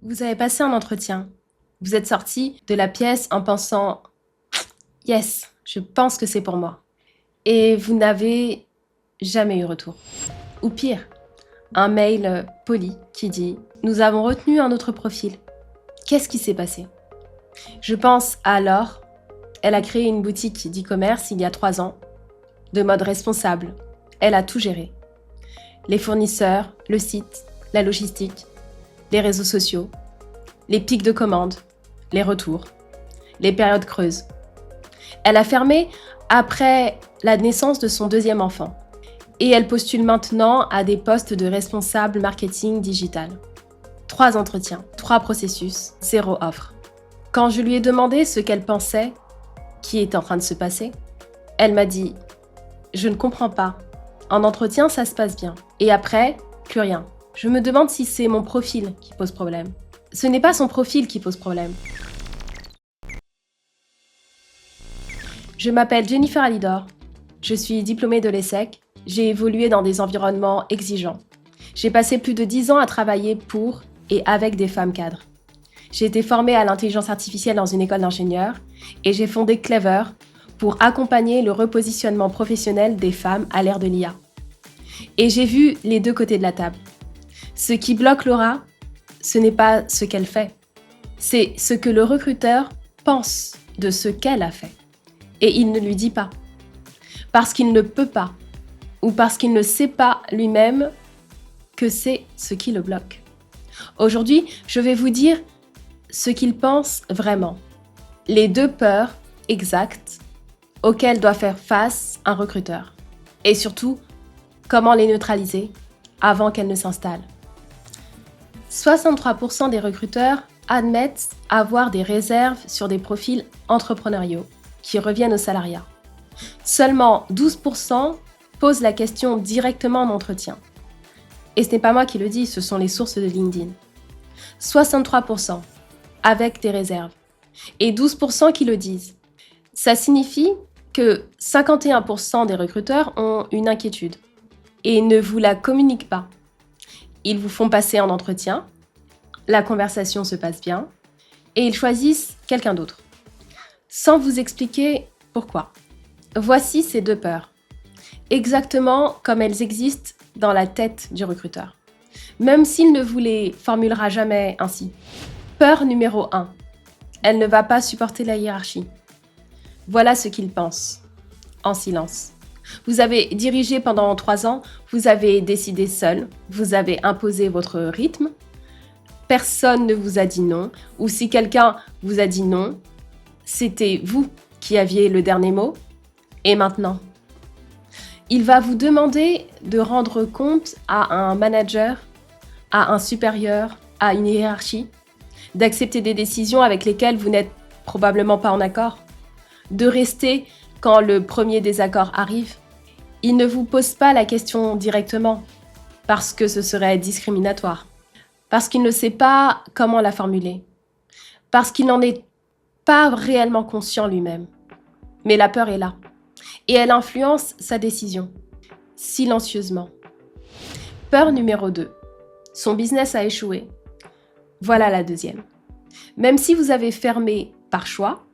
Vous avez passé un entretien. Vous êtes sorti de la pièce en pensant « Yes, je pense que c'est pour moi ». Et vous n'avez jamais eu retour. Ou pire, un mail poli qui dit « Nous avons retenu un autre profil. Qu'est-ce qui s'est passé ?» Je pense à Laure. Elle a créé une boutique d'e-commerce il y a 3 ans, de mode responsable. Elle a tout géré. Les fournisseurs, le site, la logistique, les réseaux sociaux, les pics de commandes, les retours, les périodes creuses. Elle a fermé après la naissance de son 2e enfant. Et elle postule maintenant à des postes de responsable marketing digital. 3 entretiens, 3 processus, 0 offre. Quand je lui ai demandé ce qu'elle pensait qui est en train de se passer, elle m'a dit « Je ne comprends pas. En entretien, ça se passe bien. Et après, plus rien. Je me demande si c'est mon profil qui pose problème. » Ce n'est pas son profil qui pose problème. Je m'appelle Jennifer Alidor. Je suis diplômée de l'ESSEC. J'ai évolué dans des environnements exigeants. J'ai passé plus de 10 ans à travailler pour et avec des femmes cadres. J'ai été formée à l'intelligence artificielle dans une école d'ingénieurs et j'ai fondé Clever pour accompagner le repositionnement professionnel des femmes à l'ère de l'IA. Et j'ai vu les 2 côtés de la table. Ce qui bloque Laura, ce n'est pas ce qu'elle fait. C'est ce que le recruteur pense de ce qu'elle a fait. Et il ne lui dit pas. Parce qu'il ne peut pas. Ou parce qu'il ne sait pas lui-même que c'est ce qui le bloque. Aujourd'hui, je vais vous dire ce qu'il pense vraiment. Les 2 peurs exactes auxquelles doit faire face un recruteur. Et surtout, comment les neutraliser avant qu'elles ne s'installent. 63% des recruteurs admettent avoir des réserves sur des profils entrepreneuriaux qui reviennent au salariat. Seulement 12% posent la question directement en entretien. Et ce n'est pas moi qui le dis, ce sont les sources de LinkedIn. 63% avec des réserves et 12% qui le disent. Ça signifie que 51% des recruteurs ont une inquiétude et ne vous la communiquent pas. Ils vous font passer en entretien, la conversation se passe bien, et ils choisissent quelqu'un d'autre, sans vous expliquer pourquoi. Voici ces 2 peurs, exactement comme elles existent dans la tête du recruteur, même s'il ne vous les formulera jamais ainsi. Peur numéro 1, elle ne va pas supporter la hiérarchie. Voilà ce qu'il pense, en silence. Vous avez dirigé pendant 3 ans, vous avez décidé seul, vous avez imposé votre rythme, personne ne vous a dit non, ou si quelqu'un vous a dit non, c'était vous qui aviez le dernier mot, et maintenant. Il va vous demander de rendre compte à un manager, à un supérieur, à une hiérarchie, d'accepter des décisions avec lesquelles vous n'êtes probablement pas en accord, de rester quand le premier désaccord arrive. Il ne vous pose pas la question directement, parce que ce serait discriminatoire, parce qu'il ne sait pas comment la formuler, parce qu'il n'en est pas réellement conscient lui-même. Mais la peur est là, et elle influence sa décision, silencieusement. Peur numéro 2. Son business a échoué. Voilà la 2e. Même si vous avez fermé par choix,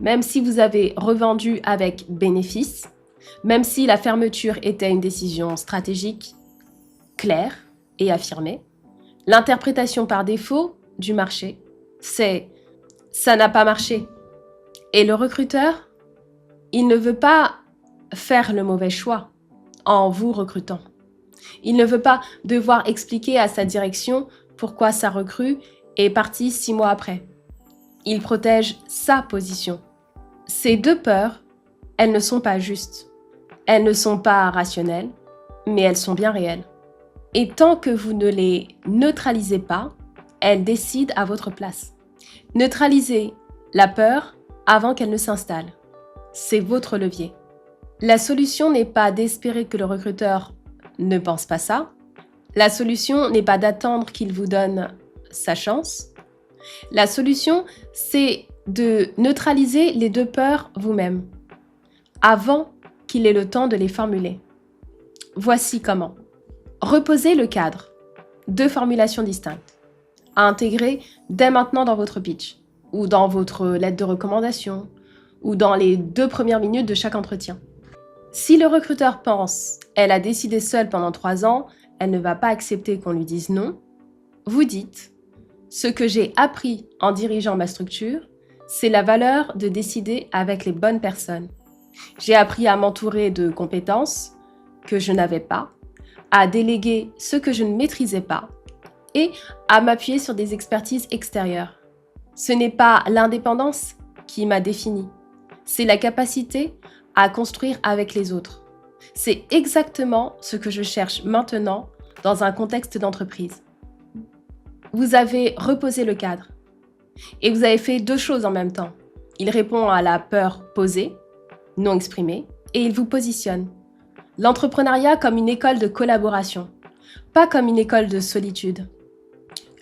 même si vous avez revendu avec bénéfice, même si la fermeture était une décision stratégique, claire et affirmée, l'interprétation par défaut du marché, c'est « ça n'a pas marché ». Et le recruteur, il ne veut pas faire le mauvais choix en vous recrutant. Il ne veut pas devoir expliquer à sa direction pourquoi sa recrue est partie 6 mois après. Il protège sa position. Ces 2 peurs, elles ne sont pas justes. Elles ne sont pas rationnelles, mais elles sont bien réelles. Et tant que vous ne les neutralisez pas, elles décident à votre place. Neutralisez la peur avant qu'elle ne s'installe. C'est votre levier. La solution n'est pas d'espérer que le recruteur ne pense pas ça. La solution n'est pas d'attendre qu'il vous donne sa chance. La solution, c'est de neutraliser les 2 peurs vous-même, avant qu'il ait le temps de les formuler. Voici comment. Reposez le cadre. 2 formulations distinctes. à intégrer dès maintenant dans votre pitch, ou dans votre lettre de recommandation, ou dans les 2 premières minutes de chaque entretien. Si le recruteur pense « elle a décidé seule pendant 3 ans, elle ne va pas accepter qu'on lui dise non », vous dites « ce que j'ai appris en dirigeant ma structure, c'est la valeur de décider avec les bonnes personnes. J'ai appris à m'entourer de compétences que je n'avais pas, à déléguer ce que je ne maîtrisais pas et à m'appuyer sur des expertises extérieures. Ce n'est pas l'indépendance qui m'a définie, c'est la capacité à construire avec les autres. C'est exactement ce que je cherche maintenant dans un contexte d'entreprise. Vous avez reposé le cadre et vous avez fait 2 choses en même temps. Il répond à la peur posée, non exprimée, et il vous positionne. L'entrepreneuriat comme une école de collaboration, pas comme une école de solitude.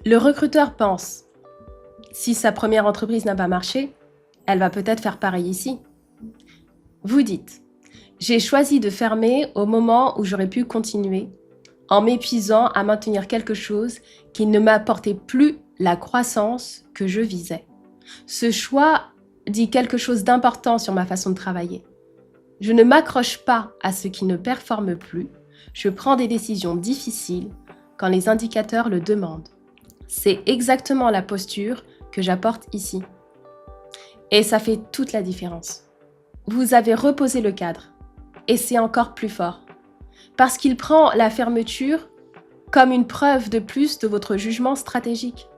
Le recruteur pense, si sa première entreprise n'a pas marché, elle va peut-être faire pareil ici. Vous dites, j'ai choisi de fermer au moment où j'aurais pu continuer, en m'épuisant à maintenir quelque chose qui ne m'apportait plus la croissance que je visais. Ce choix dit quelque chose d'important sur ma façon de travailler. Je ne m'accroche pas à ce qui ne performe plus, je prends des décisions difficiles quand les indicateurs le demandent. C'est exactement la posture que j'apporte ici. Et ça fait toute la différence. Vous avez reposé le cadre, et c'est encore plus fort, parce qu'il prend la fermeture comme une preuve de plus de votre jugement stratégique.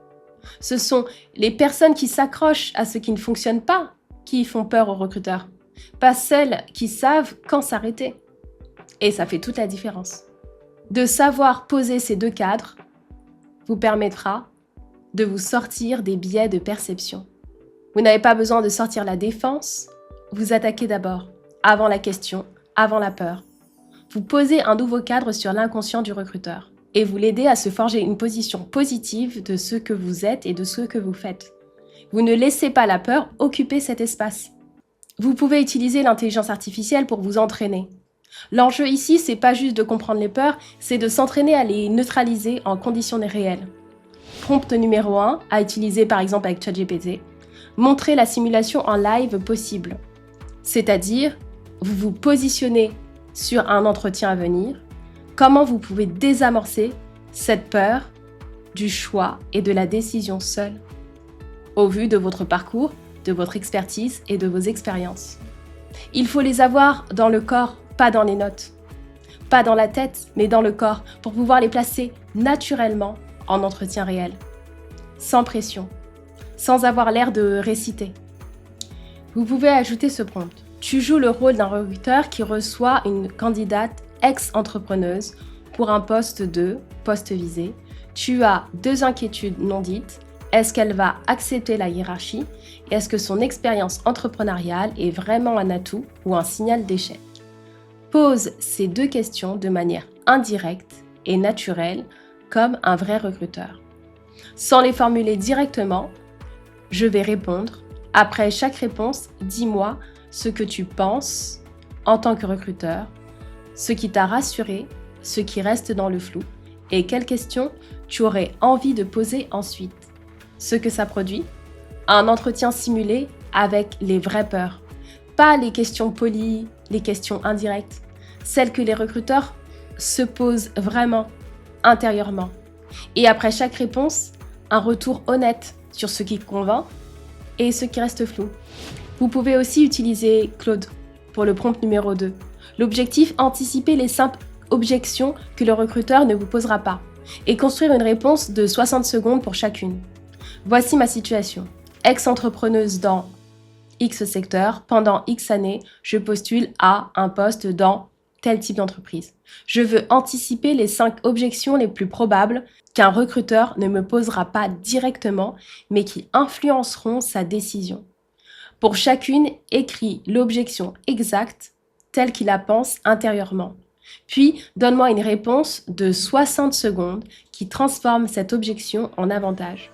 Ce sont les personnes qui s'accrochent à ce qui ne fonctionne pas qui font peur aux recruteurs, pas celles qui savent quand s'arrêter. Et ça fait toute la différence. De savoir poser ces 2 cadres vous permettra de vous sortir des biais de perception. Vous n'avez pas besoin de sortir la défense, vous attaquez d'abord, avant la question, avant la peur. Vous posez un nouveau cadre sur l'inconscient du recruteur et vous l'aidez à se forger une position positive de ce que vous êtes et de ce que vous faites. Vous ne laissez pas la peur occuper cet espace. Vous pouvez utiliser l'intelligence artificielle pour vous entraîner. L'enjeu ici, c'est pas juste de comprendre les peurs, c'est de s'entraîner à les neutraliser en conditions réelles. Prompt numéro 1, à utiliser par exemple avec ChatGPT, montrez la simulation en live possible. C'est-à-dire, vous vous positionnez sur un entretien à venir, comment vous pouvez désamorcer cette peur du choix et de la décision seule, au vu de votre parcours, de votre expertise et de vos expériences. Il faut les avoir dans le corps, pas dans les notes. Pas dans la tête, mais dans le corps, pour pouvoir les placer naturellement en entretien réel. Sans pression, sans avoir l'air de réciter. Vous pouvez ajouter ce prompt. Tu joues le rôle d'un recruteur qui reçoit une candidate ex-entrepreneuse pour un poste visé. Tu as 2 inquiétudes non dites. Est-ce qu'elle va accepter la hiérarchie? Et est-ce que son expérience entrepreneuriale est vraiment un atout ou un signal d'échec? Pose ces 2 questions de manière indirecte et naturelle comme un vrai recruteur. Sans les formuler directement, je vais répondre. Après chaque réponse, dis-moi ce que tu penses en tant que recruteur, ce qui t'a rassuré, ce qui reste dans le flou et quelles questions tu aurais envie de poser ensuite. Ce que ça produit, un entretien simulé avec les vraies peurs, pas les questions polies, les questions indirectes, celles que les recruteurs se posent vraiment intérieurement. Et après chaque réponse, un retour honnête sur ce qui convainc et ce qui reste flou. Vous pouvez aussi utiliser Claude pour le prompt numéro 2. L'objectif, anticiper les simples objections que le recruteur ne vous posera pas et construire une réponse de 60 secondes pour chacune. Voici ma situation. Ex-entrepreneuse dans X secteur, pendant X années, je postule à un poste dans tel type d'entreprise. Je veux anticiper les 5 objections les plus probables qu'un recruteur ne me posera pas directement, mais qui influenceront sa décision. Pour chacune, écris l'objection exacte telle qu'il la pense intérieurement. Puis, donne-moi une réponse de 60 secondes qui transforme cette objection en avantage.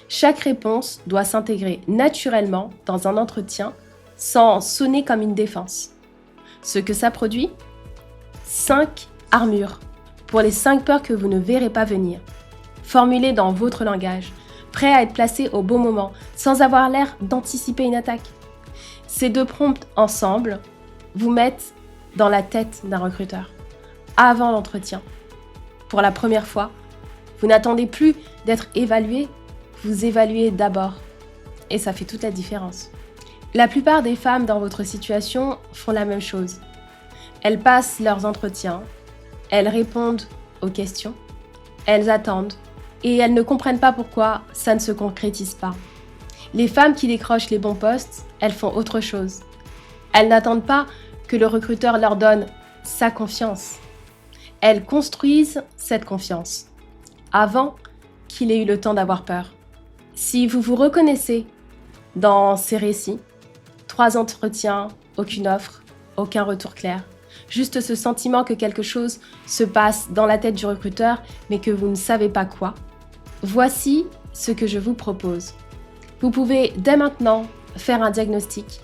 Chaque réponse doit s'intégrer naturellement dans un entretien sans sonner comme une défense. Ce que ça produit? 5 armures pour les 5 peurs que vous ne verrez pas venir. Formulées dans votre langage. prêt à être placé au bon moment, sans avoir l'air d'anticiper une attaque. Ces deux prompts ensemble vous mettent dans la tête d'un recruteur, avant l'entretien. Pour la première fois, vous n'attendez plus d'être évalué, vous évaluez d'abord. Et ça fait toute la différence. La plupart des femmes dans votre situation font la même chose. Elles passent leurs entretiens, elles répondent aux questions, elles attendent et elles ne comprennent pas pourquoi ça ne se concrétise pas. Les femmes qui décrochent les bons postes, elles font autre chose. Elles n'attendent pas que le recruteur leur donne sa confiance. Elles construisent cette confiance avant qu'il ait eu le temps d'avoir peur. Si vous vous reconnaissez dans ces récits, 3 entretiens, aucune offre, aucun retour clair, juste ce sentiment que quelque chose se passe dans la tête du recruteur mais que vous ne savez pas quoi, voici ce que je vous propose. Vous pouvez dès maintenant faire un diagnostic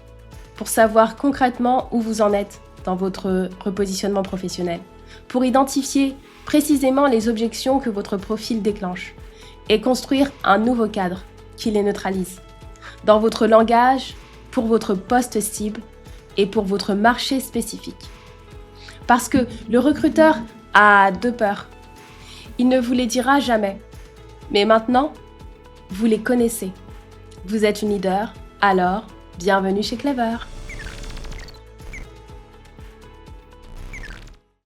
pour savoir concrètement où vous en êtes dans votre repositionnement professionnel, pour identifier précisément les objections que votre profil déclenche et construire un nouveau cadre qui les neutralise. Dans votre langage, pour votre poste cible et pour votre marché spécifique. Parce que le recruteur a 2 peurs. Il ne vous les dira jamais. Mais maintenant, vous les connaissez. Vous êtes une leader, alors bienvenue chez Clever.